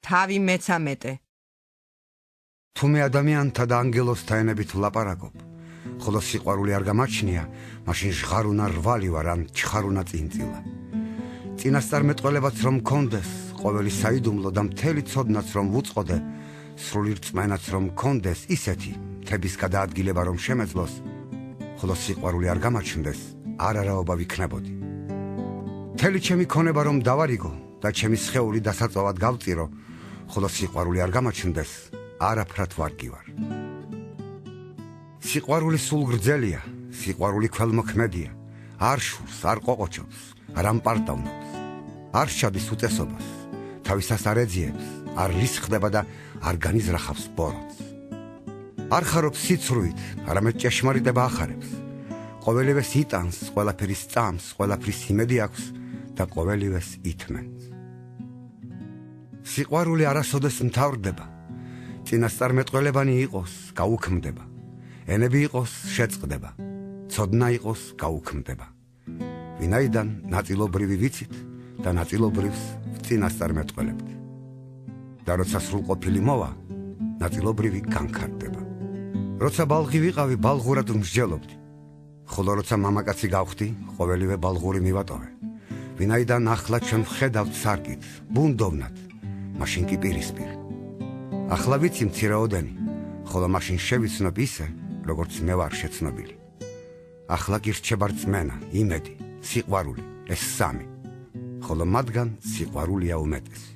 თავი მეცამეტე. თუ მე ადამიანთა და ანგელოსთა ენებით ვლაპარაკობ, ხოლო სიყვარული არ გამაჩნია, მაშინ ჟღარულა რვალი ვარ ან ჩხარულა წინწილა. წინასწარმეტყველებაც რომ მქონდეს, ყოველი საიდუმლო და მთელი ცოდნაც რომ ვუწყოდე, სრული რწმენაც რომ მქონდეს, ისეთი მთების გადაადგილება რომ შემეძლოს, ხოლო სიყვარული არ გამაჩნდეს, არარაობა ვიქნებოდი. მთელი ჩემი ქონება რომ დავარიგო და ჩემი სხეული დასაწვავად გავწირო, ხოლო სიყვარული არ გამაჩნდეს, არაფრად ვარგი ვარ. სიყვარული სულ გრძელია, სიყვარული ქველმოქმედია, არ შურს, არ ყოყოჩობს, არ ამპარტავნობს, არ სჩადის უწესობას, თავისას არ ეძიებს, არ ლისხდება და არ განიზრახავს ბოროტს. არ ხარობს სიცრუით, არამედ ჭეშმარიტება ახარებს. ყოველივეს იტანს, ყველაფერის წამს, ყველაფრის იმედი აქვს და ყოველივეს ითმენს. სიყვარული არასოდეს მთავრდება. წინასწარმეტყველებანი იყოს, გაუქმდება. ენები იყოს, შეწყდება. ცოდნა იყოს, გაუქმდება. ვინაიდან ნაწილობრივი ვიცით და ნაწილობრივს ვწინასწარმეტყველებთ. და როცა სრულყოფილი მოვა, ნაწილობრივი განქარდება. როცა ბალღი ვიყავი, ბალღურად მსჯელობდი. ხოლო როცა მამაკაცი გავხდი, ყოველივე ბალღური მივატოვე. ვინაიდან ახლა ჩვენ ვხედავთ სარკით, ბუნდოვნად, მაშინ კი პირისპირ. ახლა ვიცი მცირეოდენი, ხოლო მაშინ შევიცნობ ისე, როგორც მე ვარ შეცნობილი. ახლა კი რჩება რწმენა, იმედი, სიყვარული, ეს სამი, ხოლო მათგან სიყვარულია უმეტესი.